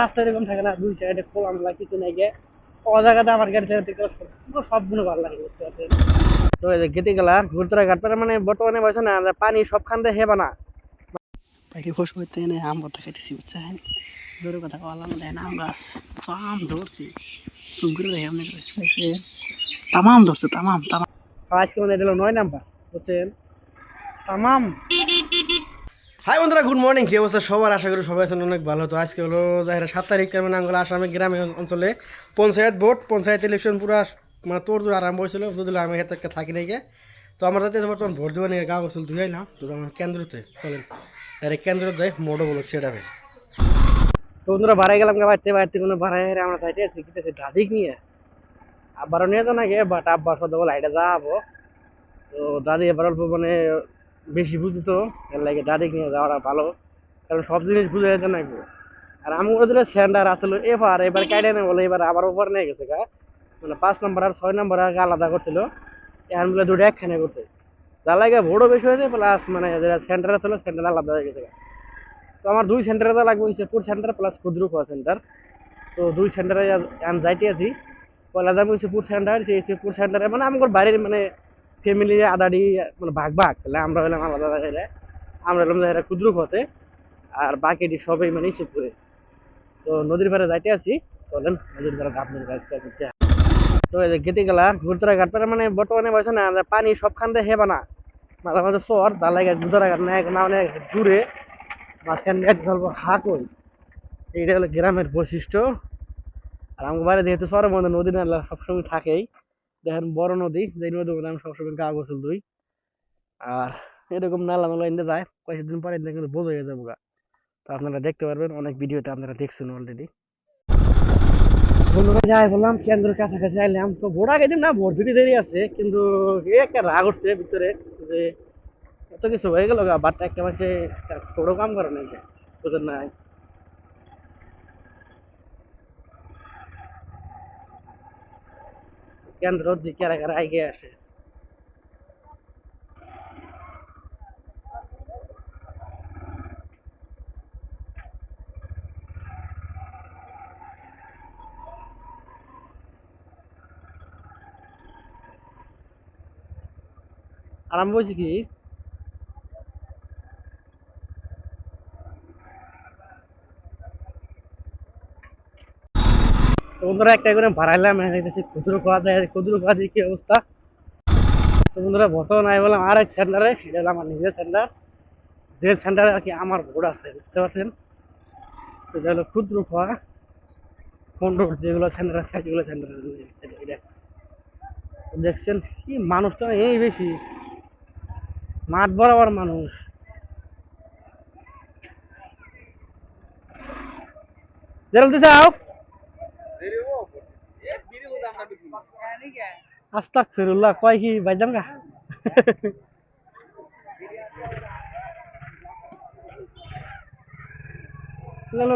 রাস্তা এরকম থাকে না, দুই সাইডে খোলামেলা কিছু নাই গে। ও জায়গাতে আমার গাড়ি থেকে সবগুলো ভালো লাগে বুঝতে পারছেন। তো এই যে গেতে গেলা ঘুরতরা ঘাট পারে মানে বর্তমানে বলছে না যে পানি সবখান থেকে হেবা না। পাখি ফোস করতে এনে আম ভর্তা খাইতেছি বুঝছেন। জোরে কথা বললাম দেখেন আম গাছ আম ধরছি চুপ করে দেখে আপনি তামাম ধরছে তামাম তামাম। আজকে মানে এটা হলো 9 নাম্বার বুঝছেন তামাম। হাই বন্ধুরা, গুড মর্নিং। কি অবস্থা সবার? আশা করি সবাই আছেন অনেক ভালো। তো আজকে হলো যাই 7 তারিখ, তার মানে আঙ্গুল আসামে গ্রামে অঞ্চলে পঞ্চায়েত ভোট, পঞ্চায়েত ইলেকশন পুরা মানে তোর আরম্ভ হয়েছিল। যদি আমি এত একটা থাকি নাই গে। তো আমরা যাতে বর্তমান ভোট দেওয়া নিয়ে গাঁও অঞ্চল ধুয়ে আইলাম। তো আমার কেন্দ্রতে চলেন ডাইরেক্ট কেন্দ্রত যাই, মোটো বলক সেটাবে। তো বন্ধুরা বাড়াই গেলাম বাড়তে বাড়তে কোনো বাড়াই আমরা যাইতে আছি কিতেছে দাদিক নিয়ে। আব্বারও নিয়ে যান আগে, বাট আব্বার সদ লাইটে যাবো। তো দাদি এবার অল্প মানে বেশি বুঝি, তো এর লাগে দাদিকে নিয়ে যাওয়াটা ভালো, কারণ সব জিনিস বুঝে যেতে নাকবো। আর আমি ওদের স্যান্ডার আসলে এবার কাইডে নেই বলে এবার আবার উপর নিয়ে গেছে গা, মানে 5 নম্বর আর 6 নম্বর আগে আলাদা করছিল, এখন বলে দুটো একখানে করছে। যার লাগে ভোটও বেশি হয়েছে, প্লাস মানে সেন্টার ছিল সেন্টার আলাদা হয়ে গেছে। তো আমার 2 সেন্টারে তো লাগবে, ইসেপুর সেন্টার প্লাস ক্ষুদ্রুপা সেন্টার। তো 2 সেন্টারে আমি যাইতে আছি। পয়লা যাবো ইসেপুর সেন্টার, সেই ইসেপুর সেন্টারে মানে আমার বাড়ির মানে ফ্যামিলি আদারি মানে ভাগ ভাগ, তাহলে আমরা হলাম আলাদা জায়গায়, আমরা হলাম জায়গায় ক্ষুদ্রুপথে, আর বাকিটি সবাই মানে ইসেপুরে। তো নদীর পাড়ে যাইতে আছি, চলেন নদীর পাড়ে আপনার কাজ করতে। তো এই যে গেতে গেলা ঘুরতরা ঘাট পারে মানে বর্তমানে বলছে না যে পানি সবখান থেকে হেবা না, মাঝে মাঝে চর তার লাগে ঘুরতরা ঘাট না না মানে দূরে মাঝখান দিয়ে গল্প হাঁক ওই। এইটা হলো গ্রামের বৈশিষ্ট্য। আর আমার বাড়ি যেহেতু চরের মধ্যে নদী নালা সবসময় থাকেই, দেখেন বড় নদী, যে নদীর মধ্যে আমি সবসময় গা গোসল দুই। আর এরকম নালা নালা এনে যায় কয়েকদিন পরে কিন্তু বোঝ হয়ে যাবো গা। তো আপনারা দেখতে পারবেন, অনেক ভিডিওতে আপনারা দেখছেন অলরেডি। বন্ধুরা যাই বললাম কেন্দ্রের কাছাকাছি আইলাম। তো ভোট আগে দিন না, ভোট দিতে দেরি আছে, কিন্তু একটা রাগ উঠছে ভিতরে যে এত কিছু হয়ে গেল গা, বাট একটা মাসে ছোট কাম করে নাই বুঝেন নাই। কেন্দ্র দিকে আর আগে আসে। আর আমি বলছি কি, তো বন্ধুরা একটা করে ভাড়াইলাম, দেখতেছি খুচরো খাওয়া যায়, খুচরো খাওয়া দিয়ে কি অবস্থা। তো বন্ধুরা বর্তমানে আমি বললাম আর এক সেন্টারে, এটা হলো আমার নিজের সেন্টার, যে সেন্টারে আর কি আমার ভোট আছে বুঝতে পারছেন। তো এটা হলো ক্ষুদ্র খাওয়া পনেরো, যেগুলো সেন্টার আছে সেগুলো সেন্টার। দেখছেন কি মানুষটা এই বেশি, মাঠ বরাবর মানুষ। জেরুল দিছে আও আস্তাগফিরুল্লাহ, কয় কি বাইজাম গা।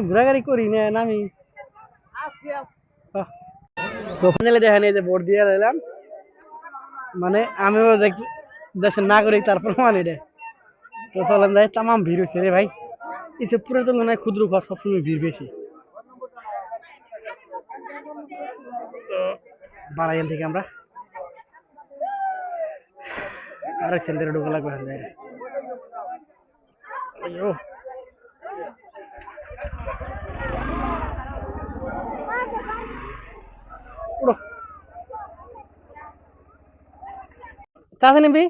ঘোরাঘুরি করি না নামি। তো ফাইনালি দেখেন এই যে ভোট দিয়ে দিলাম, মানে আমিও দেশের নাগরিক তার প্রমাণ এটা। তো চলেন যাই, তামাম ভিড় হচ্ছে রে ভাই, এসব পুরো তো মনে হয় ক্ষুদ্র ঘর সবসময় ভিড় বেশি। তো বাড়াইন থেকে আমরা আরেক সেন্টারে ঢোকা লাগবে। আইয়ো উড়ো চাষে নিবি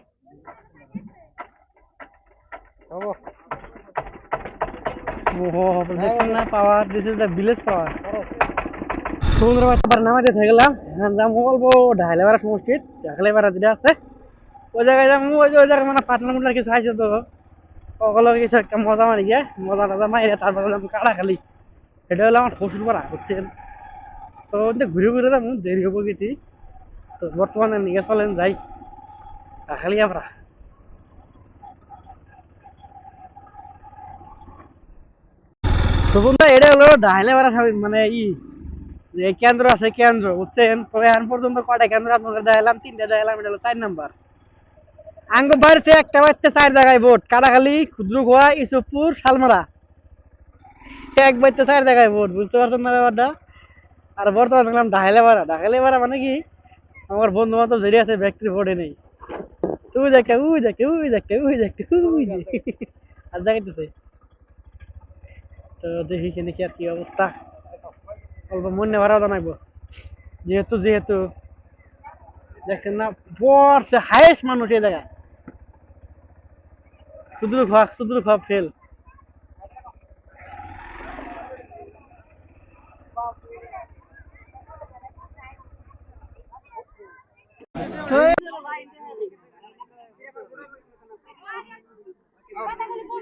পাওয়ার, দিস ইজ দ্য ভিলেজ পাওয়ার। সমুদ্র পাড়ে নামাইতে থেকে গেলাম, যাবো অল্প ঢাইলেবার মসজিদ, ঢাকলেবার যেটা আছে ওই জায়গায় যাবো। ওই জায়গায় মানে পাটনা মুটনার কিছু আছে, তো ওগুলো কিছু একটা মজা মারি গিয়ে মজা টজা মাইরে তারপরে কাড়া খালি, এটা হলো আমার শ্বশুর পাড়া বুঝছেন। তো ঘুরে ঘুরে যাবো, দেরি হবো গেছি। তো বর্তমানে নিয়ে চলেন যাই খালি আমরা। তো বন্ধুরা এটা হলো ঢাইলেবার মানে যে কেন্দ্র আছে কেন্দ্র বুঝছেন। তো এখন পর্যন্ত কয়টা কেন্দ্র আপনাদের দেখালাম, 3টা দেখালাম, এটা হলো 4 নাম্বার। আঙ্গ বাড়িতে একটা বাড়িতে 4 জায়গায় ভোট, কাটাখালী, ক্ষুদ্রখোয়া, ইসুফপুর, শালমারা। এক বাইতে চার জায়গায় ভোট, বুঝতে পারছেন না ব্যাপারটা? আর বর্তমানে দেখলাম ঢাকালে ভাড়া মানে কি আমার বন্ধু বান্ধব যেটি আছে ব্যক্তির ভোটে নেই, তুই দেখে উই দেখে উই দেখে উই দেখে উই দেখে আর দেখাইতেছে। তো দেখি কি নাকি আর কি অবস্থা, অল্প মনে ভাড়া জানাইবো, যেহেতু যেহেতু দেখছেন না পড়ছে হাইয়েস্ট মানুষ এই জায়গায়, শুধু খাওয়া ফেল।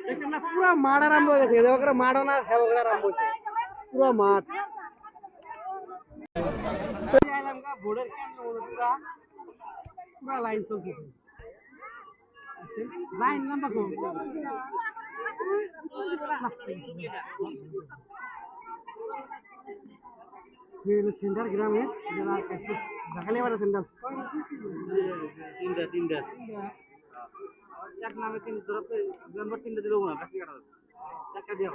দেখছেন না পুরো মাঠ আরম্ভ হয়ে গেছে, ওখানে মাঠও না খেলা আরম্ভ হয়েছে, পুরো মাঠ। ভোটের কেন্দ্র পুরা পুরা লাইন চলতেছে, লাইন লম্বা খুব। সেন্টার গ্রামে দেখালে এবার সেন্টার তিনটা এক নামে তিন মেম্বার তিনটা দিলেও না বাকি কাটা একটা দিয়ে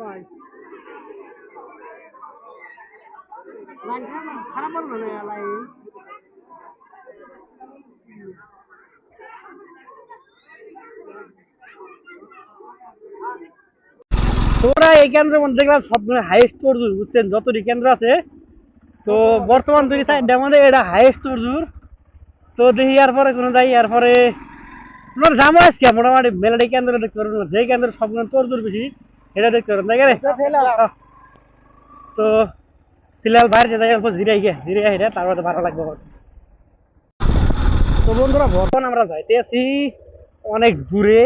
ভাই লাইন খারাপ বলবো না লাইন। তোরা এই কেন্দ্রের মধ্যে দেখলাম সবগুলো হাইয়েস্ট তরজুর, বুঝছেন যতটি কেন্দ্র আছে। তো বর্তমান দুই সাইড আমাদের এটা হাইয়েস্ট তরজুর। তো দেখি এরপরে কোনো যাই, এরপরে আপনার জামা আজকে মোটামুটি মেলাডি কেন্দ্র দেখতে পারবেন, যে কেন্দ্র সবগুলো তরজুর বেশি এটা দেখতে পারবেন তাই গেলে। তো ফিলহাল বাইরে যাই, অল্প জিরে হেরে তারপরে ভালো লাগবে। তো বন্ধুরা বর্তমান আমরা যাইতে আছি অনেক দূরে।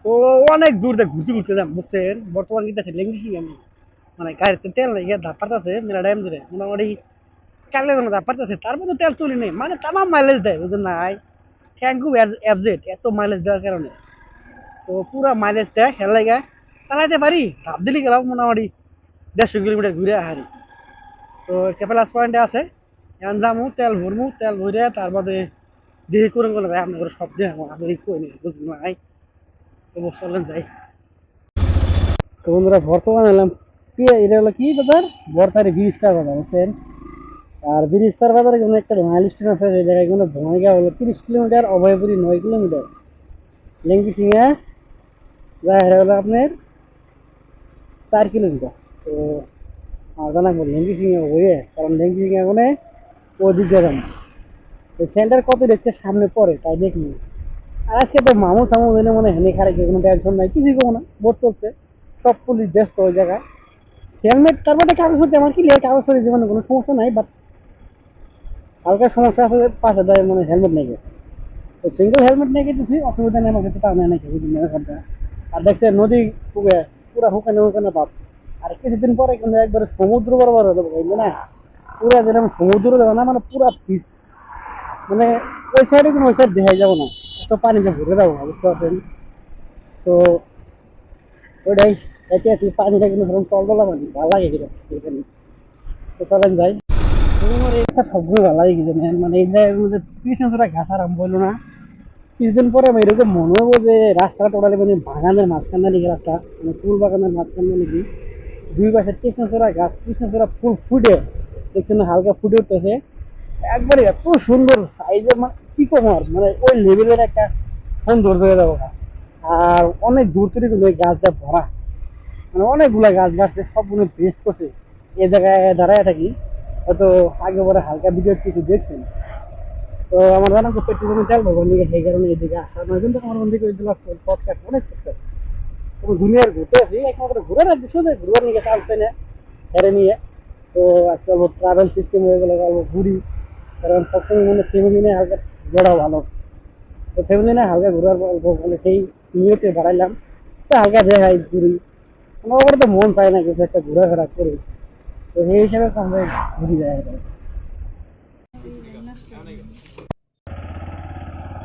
তো অনেক দূর দিয়ে ঘুরতে ঘুরতে যাম, বুঝছেন বর্তমান কিন্তু আছে লেঙ্গিসি আমি, মানে গাড়িতে তেল নাই ধাপ পারতেছে মেলা টাইম ধরে মোটামুটি কাগলে কোনো ধাপ পারতেছে, তারপরে তেল তুলি নেই মানে তামাম মাইলেজ দেয়, বুঝলেন নাই থ্যাংক ইউ এফজেড এত মাইলেজ দেওয়ার কারণে। তো পুরা মাইলেজ দেয় হেল লাগে চালাইতে পারি, ধাপ দিলি গেলাম মোটামুটি 150 কিলোমিটার ঘুরে হারি। তো ক্যাপেলাস পয়েন্টে আছে, এখন যামু তেল ভরমু, তেল ভরে তার বাদে দেখি করে বলে ভাই আপনার সব দিয়ে আপনি কই নি বুঝলি নাই। তো চলেন যাই। তো বন্ধুরা বর্তমানে এলাম কি এটা হলো কি বাজার, বর্তারি ব্রিজ পার বাজার, বুঝছেন। আর ব্রিজ পার বাজারে কোনো একটা মাইল স্টেশন আছে, যে জায়গায় কোনো ভূমিকা হলো 30 কিলোমিটার, অভয়পুরি 9 কিলোমিটার, লেঙ্গি সিংহা যায় হলো আপনার 4 কিলোমিটার। তো আমার জানা লেঙ্গি সিংহা হয়ে, কারণ লেঙ্গি সিংহা ওখানে ওদিকে যান সেন্টার কত রেখে সামনে পড়ে তাই দেখি। আর আজকে তো মামু সামু এনে মনে হেনে খারে কোনো টেনশন নাই, কিছুই কমো না, ভোট চলছে, সব পুলিশ ব্যস্ত ওই জায়গায়। হেলমেট তারপরে কাগজপত্র আমার ক্লিয়ার, কাগজপত্র জীবনে কোনো সমস্যা নাই, বাট হালকা সমস্যা আছে পাশে দেয় মানে হেলমেট নেই। তো সিঙ্গেল হেলমেট নেই কিছু অসুবিধা নেই, আমার কাছে টানে নাকি বুঝলি না। আর দেখছে নদী পুরা হুকানে হুকানে পাপ। আর কিছুদিন পরে কিন্তু একবারে সমুদ্র বরাবর হয়ে যাবো বুঝলি না, পুরা যেরকম সমুদ্র দেবো না মানে পুরা মানে ওই সাইডে কিন্তু ওই সাইড দেখাই যাবো না, এত পানিতে ঘুরে যাবো না, বুঝতে পারছেন। তো ওইটাই একে আছি, পানিটা কিন্তু ধরুন টলটলা পানি ভালো লাগে এখানে। তো চলেন যাই। আমার এটা সবগুলো ভালো লাগে কিছু মানে এই জায়গার মধ্যে কৃষ্ণচূড়া গাছ আরম্ভ হইলো না, কিছুদিন পরে আমি এরকম মনে হবো যে রাস্তাটা টোটালি মানে বাগানের মাঝখান নাকি রাস্তা, মানে ফুল বাগানের মাঝখান নাকি দুই পাশে কৃষ্ণচূড়া গাছ, কৃষ্ণচূড়া ফুল ফুটে দেখছেন হালকা ফুটে উঠতেছে, একবারে এত সুন্দর সাইজের মানে কি কম আর মানে ওই লেভেলের একটা সৌন্দর্য হয়ে যাবো। আর অনেক দূর থেকে কিন্তু ওই গাছ দিয়ে ভরা, মানে অনেকগুলা গাছ গাছতে সবগুলো বেস্ট করছে। এ জায়গায় দাঁড়ায় থাকি হয়তো আগে পরে হালকা ভিডিও কিছু দেখছেন। তো আমার জানা তো পেট্রোল তেল ভগবান দিকে সেই কারণে এদিকে আসা নয়, কিন্তু আমার বন্ধুকে পডকাস্ট অনেক করতে তবে দুনিয়ার ঘুরতে আছি একমাত্র ঘুরে রাখছি, শুধু ঘুরে নিয়ে চালছে না হেরে নিয়ে। তো আজকাল ট্রাভেল সিস্টেম হয়ে গেলে ঘুরি, কারণ সবসময় মনে ফ্যামিলি নিয়ে হালকা ঘোরা ভালো। তো ফ্যামিলি নিয়ে হালকা ঘোরার মানে সেই নিয়তে বাড়াইলাম, তো হালকা দেখাই ঘুরি, আমার তো মন চায় না কিছু একটা ঘোরাফেরা করি। তো সেই হিসাবে আমরা ঘুরি যায়।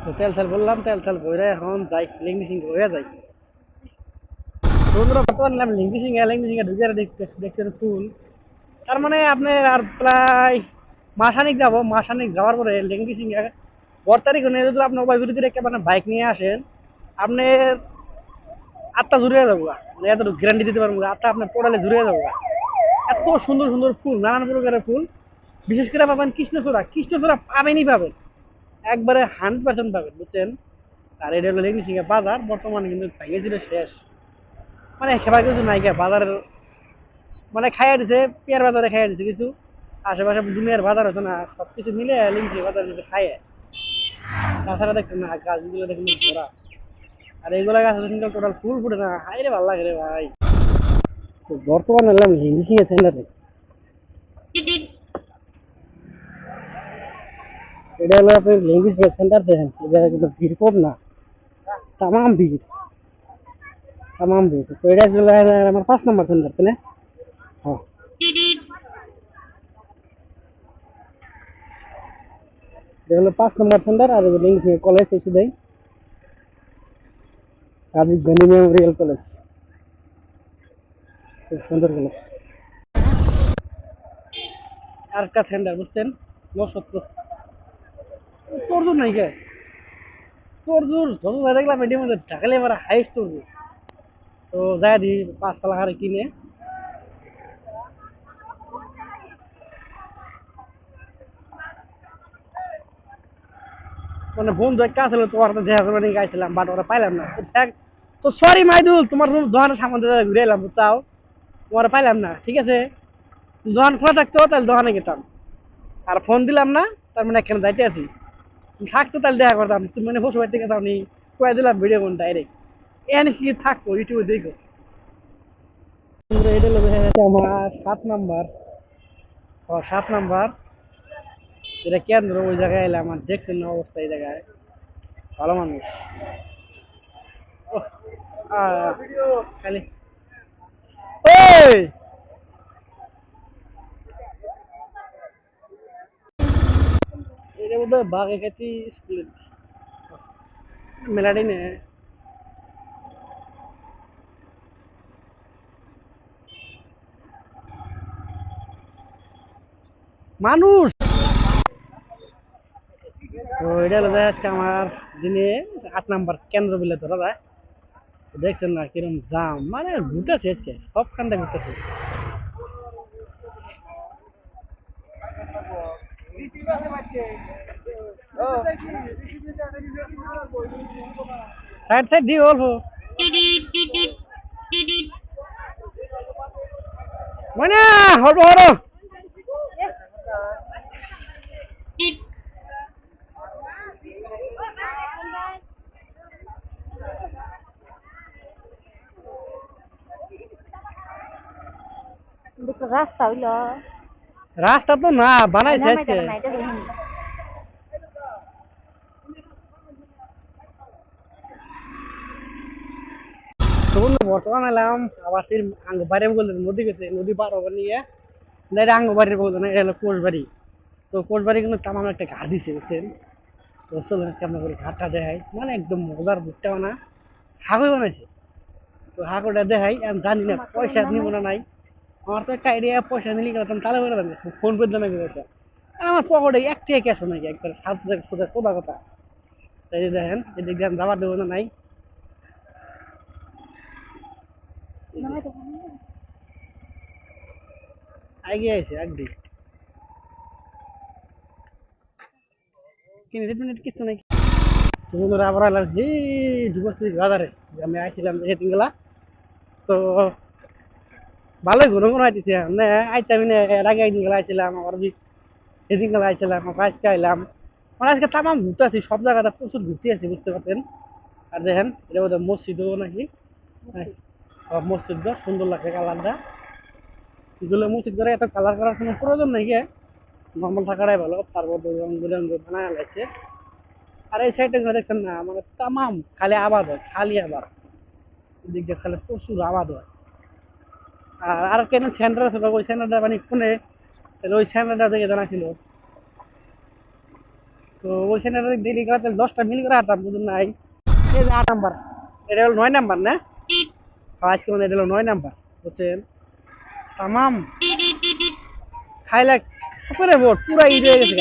তো তেল তেল বললাম, তেল তেল ভরে এখন যাই লিঙ্গি সিং হয়ে যাই। বন্ধুরা বর্তমানে লিঙ্গি সিংহে ঢুকে দেখছেন ফুল, তার মানে আপনি আর প্রায় মাসানিক যাবো, মাসানিক যাওয়ার পরে লিঙ্গি সিংহে 12 তারিখ হলে যদি আপনি অভয়পুরীতে একটা মানে বাইক নিয়ে আসেন, আপনি আত্মা জুড়ে যাবো মানে এত গ্যারান্টি দিতে পারবো আত্মা আপনার পড়ালে জুড়ে যাবো এত সুন্দর সুন্দর ফুল নানান প্রকারের ফুল বিশেষ করে পাবেন কৃষ্ণচূড়া কৃষ্ণচূড়া পাবেনই পাবেন একবারে 100% পাবেন বুঝছেন আর এটা হলো লেগনিশিঙ্গা বাজার বর্তমানে কিন্তু ভেঙে শেষ মানে খেবার কিছু নাই বাজারের মানে খাইয়া দিছে পেয়ার বাজারে খাইয়া দিছে কিছু আশেপাশে দুনিয়ার বাজার হতো না সবকিছু মিলে লিখছে বাজার কিন্তু খাইয়ে তাছাড়া দেখুন না গাছগুলো দেখুন ভরা আর এইগুলা গাছ কিন্তু টোটাল ফুল ফুটে না হাই রে ভালো লাগে রে ভাই তো বর্তমানে এলাম লিঙ্গিসিংহে সেন্টারে এটা হলো আপনি লিঙ্গিসিংহে সেন্টার দেখেন এটা কিন্তু ভিড় কম না তামাম ভিড় তামাম ভিড় তো এটা ছিল আমার 5 নম্বর সেন্টার তাই না হ্যাঁ এটা হলো 5 নম্বর সেন্টার আর লিঙ্গিসিংহে কলেজ এসে দেয় রাজীব গান্ধী মেমোরিয়াল কলেজ খুব সুন্দর কলেজ আর একটা সেন্টার বুঝছেন নসত্র তর্জুর নাই কে তর্জুর যত দেখলাম এটির মধ্যে ঢাকালে এবার হাইস্ট তর্জুর তো যাই দিই 5 পালা হারে কিনে মানে বন্ধু একটা ছিল তোমার সাথে দেখা করবে নিয়ে গাইছিলাম বাট ওরা পাইলাম না তো দেখ তো সরি মাইদুল তোমার দোকানের সামনে দিয়ে ঘুরে এলাম বুঝছাও তোমার পাইলাম না ঠিক আছে দোকান খোলা থাকতো তাহলে দোকানে গেতাম আর ফোন দিলাম না তার মানে এখানে যাইতে আছি থাকতো তাহলে দেখা করতাম তুমি মানে বসে বাড়িতে গেতাম নি কয়ে দিলাম ভিডিও কোন ডাইরেক্ট এনে কি থাকবো ইউটিউবে দেখো এটা লোক আমার 7 নাম্বার 7 নাম্বার এটা কেন্দ্র ওই জায়গায় এলাম আর দেখছেন না অবস্থা এই জায়গায় ভালো মানুষ খালি ওই এটা বোধ হয় বাঘে খাইতে স্কুলের মেলাটাই নে মানুষ তো এটা হলো আজকে আমার দিনে 8 নাম্বার কেন্দ্র বিলে ধরা যায় দেখছেন না কিরকম জাম মানে ঘুরতেছে আজকে সবখানটা ঘুরতেছে সাইড সাইড দিয়ে অল্প মানে হরবো হরো রাস্তা হইল রাস্তা তো না বানাইছে আজকে তো বন্ধু বর্তমানে এলাম আবার ফির আঙ্গ বাইরে বলতে নদী গেছে নদী পার হবার নিয়ে আঙ্গ বাড়ির বলতে না এটা হলো কোষবাড়ি তো কোষবাড়ি কিন্তু তামাম একটা ঘাট দিছে বুঝছেন তো চলুন কেমন করে ঘাটটা দেখাই মানে একদম মজার ভুট্টা বানা হাঁকই বানাইছে তো হাঁকুটা দেখাই আমি জানি না পয়সা নিব না নাই আমার তো একটা আইডিয়া পয়সা নিলি করতাম তাহলে করে দেবে ফোন করে দেবে কি আমার পকেটে 1 টাকা ক্যাশ নাকি একবার 7 হাজার সোজা কোথা কথা তাই দেখেন এদিক দিয়ে যাবার দেবো না নাই আগে আছে একদিক কিন্তু মিনিট কিছু নাই তুমি আবার আলার হে ঢুকছি বাজারে আমি আইছিলাম সেদিন গেলা তো ভালোই ঘুরে ঘুরে আইতেছে মানে আইতামি না এর আগে একদিন গেলা আইছিলাম আবার সেদিন গেলা আইছিলাম আবার আজকে আইলাম মানে আজকে তামাম ঘুরতে আছি সব জায়গাটা প্রচুর ঘুরতে আছি বুঝতে পারছেন আর দেখেন এটা বোধহয় মসজিদও নাকি মসজিদ সুন্দর লাগে কালারটা এগুলো মসজিদ করে এত কালার করার কোনো প্রয়োজন নেই গে নর্মাল থাকাটাই ভালো তারপর রং বেরঙ্গ বানায় লাগছে আর এই সাইডে দেখছেন না মানে তামাম খালি আবাদ হয় খালি আবাদ এদিক দিয়ে খালি প্রচুর আবাদ হয় আর কেন সেন্টার আছে ওই সেন্টারটা মানে কোনে তাহলে ওই সেন্টারটা থেকে জানা ছিল তো ওই সেন্টারটা ডেলি করে 10টা মিল করে হাঁটতাম বুঝুন নাই এই যে 8 নাম্বার এটা হলো 9 নাম্বার না আজকে মানে এটা হলো 9 নাম্বার বুঝছেন তামাম খাইলে করে ভোট পুরা ঈদ হয়ে গেছে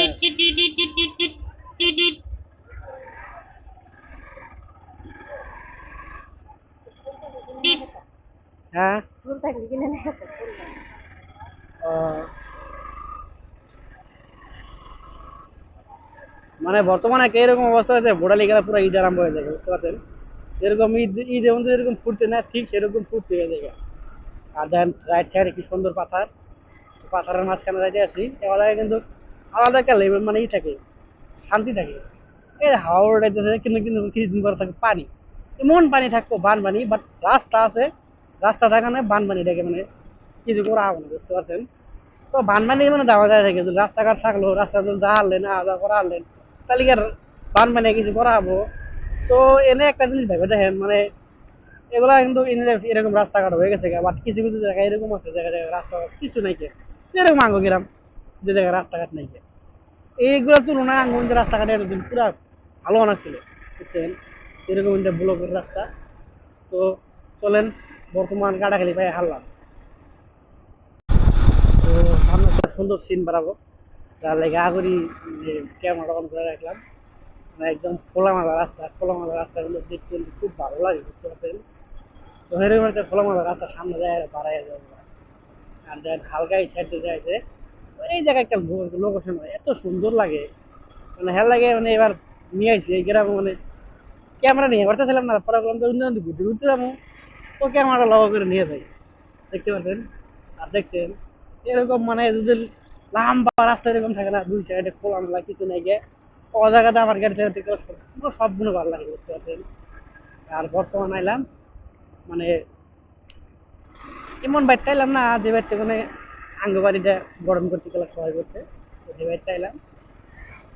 হ্যাঁ ফুল থাকলে কিনে নিয়ে যেতাম, ফুল নাই। ও, মানে বর্তমানে এরকম অবস্থা হয়েছে ভোটালি গেলে পুরো ঈদ আরম্ভ হয়ে যাবে, বুঝতে পারছেন? যেরকম ঈদ যেমন যেরকম ফুটছে না, ঠিক সেরকম ফুটতে হয়ে যাবে। আর দেন রাইট সাইডে কি সুন্দর পাথার, পাথারের মাঝখানে যাইতে আছি, এবার কিন্তু আলাদা একটা লেভেল মানে ই থাকে, শান্তি থাকে। এই হাওয়া উড়াইতেছে, কিন্তু কিন্তু কিছুদিন পরে থাকে পানি, এমন পানি থাকবো বানপানি, বাট রাস্তা আছে, রাস্তা থাকা না বানপানি দেখে মানে কিছু করা হবে না, বুঝতে পারছেন? তো বানপানি মানে দেওয়া যায় থাকে, যদি রাস্তাঘাট থাকলো, রাস্তা যদি যা হারলেন যা করা হারলেন, তাহলে কি আর বানপানি কিছু করা হবো? তো এনে একটা জিনিস ভেবে দেখেন, মানে এগুলা কিন্তু এরকম রাস্তাঘাট হয়ে গেছে, বাট কিছু কিছু জায়গায় এরকম আছে, জায়গায় জায়গায় রাস্তাঘাট কিছু নাই কে, যেরকম আঙ্গ গ্রাম, যে জায়গায় রাস্তাঘাট নাই কে, এইগুলোর তুলনায় আঙ্গ রাস্তাঘাট এরকম পুরা ভালো অনেক ছিল, বুঝছেন? এরকম ব্লকের রাস্তা। তো চলেন, বর্তমান কাটাখালি পায়ে হারলাম। তো সামনে একটা সুন্দর সিন বাড়াবো, তার লেগে আগরি ক্যামেরা অন করে রাখলাম। মানে একদম খোলামেলা রাস্তা, খোলামেলা রাস্তাগুলো দেখতে কিন্তু খুব ভালো লাগে, বুঝতে পারছেন? তো এরকম একটা খোলামেলা রাস্তার সামনে যায় বাড়াই যাবো, আর দেন হালকা এই সাইডে যাইছে, তো এই জায়গায় একটা লোকেশন হয় এত সুন্দর লাগে, মানে হ্যাঁ লাগে, মানে এবার নিয়ে আইছি এই গ্রামে, মানে ক্যামেরা নিয়ে পারতেছিলাম না, পরে বললাম তো অন্য ঘুরতে ঘুরতে যাবো, তো ক্যামেরাটা লগ করে নিয়ে যাই, দেখতে পাচ্ছেন? আর দেখছেন এরকম মানে যদি লম্বা রাস্তা এরকম থাকে না, দুই সাইডে খোলামেলা কিছু নাই গিয়ে, ও জায়গাতে আমার গাড়ি থেকে সব গুলো ভালো লাগে, বুঝতে পারছেন? আর বর্তমান আইলাম মানে এমন বাইরটা এলাম না, যে বাইরটা মানে আঙ্গ বাড়িটা গরম করতে গেলে সহায় করতে, তো যে বাইরটা এলাম।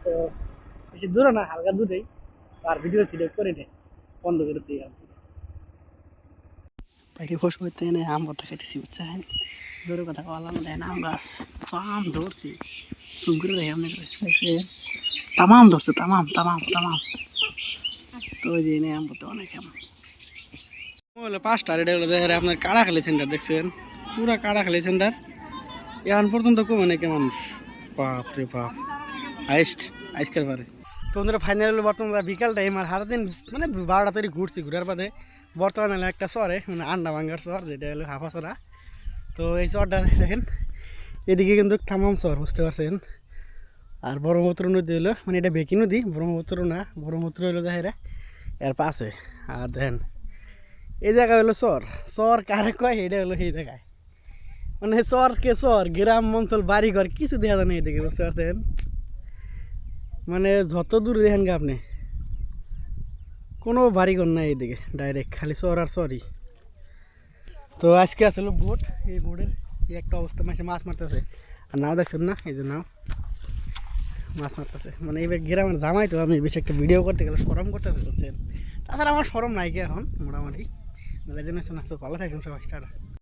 তো বেশি দূরে না, হালকা দূরেই। আর ভিডিও ছিল করে নেই, বন্ধ করে দিয়ে আসছি। বাইরে বসে করতে এনে আম কথা খাইতেছি, বুঝছেন? জোরে কথা বললাম, দেখেন আম গাছ, তো আম ধরছি, শুন করে দেখি আপনি তামাম ধরছে, তামাম তামাম তামাম। তো ওই যে এনে আম করতে অনেক আম হলো 5টা, এটা হলো দেখেন আপনার কাড়াখালী সেন্টার, দেখছেন? পুরা কাড়াখালী সেন্টার, এখন পর্যন্ত কমে নাকি মানুষ, বাপ রে বাপ, হাইস্ট আজকের পারে। তো বন্ধুরা ফাইনাল হলো বর্তমানে বিকাল টাইম, আর সারাদিন মানে 12টা তৈরি ঘুরছি, ঘুরার বাদে বর্তমানে হলো একটা চরে, মানে আন্ডা ভাঙ্গার চর, যেটা হলো হাফাচড়া। তো এই চরটা দেখেন, এদিকে কিন্তু থামাম চর, বুঝতে পারছেন? আর ব্রহ্মপুত্র নদী হলো, মানে এটা বেকি নদী, ব্রহ্মপুত্র না, ব্রহ্মপুত্র হলো দেখে এর পাশে। আর দেখেন এই জায়গা হলো চর, চর কারে কয় এটা হলো সেই জায়গায়, মানে চর কে চর, গ্রাম অঞ্চল বাড়ি ঘর কিছু দেখা যায় না এদিকে, বুঝতে পারছেন? মানে যত দূর দেখেন গা আপনি, কোনো বাড়ি ঘর নাই এদিকে, ডাইরেক্ট খালি চর আর চরই। তো আজকে আসলে বোট, এই বোটের এই একটা অবস্থা, মাসে মাছ মারতেছে, আর নাও দেখছেন না, এই যে নাও মাছ মারতেছে, মানে এই গ্রামের জামাই, তো আমি বেশি একটা ভিডিও করতে গেলে সরম করতেছে, বুঝছেন? তাছাড়া আমার সরম নাই কি এখন মোটামুটি মেলা দিন আছে না। তো ভালো থাকেন সবাই, টাটা।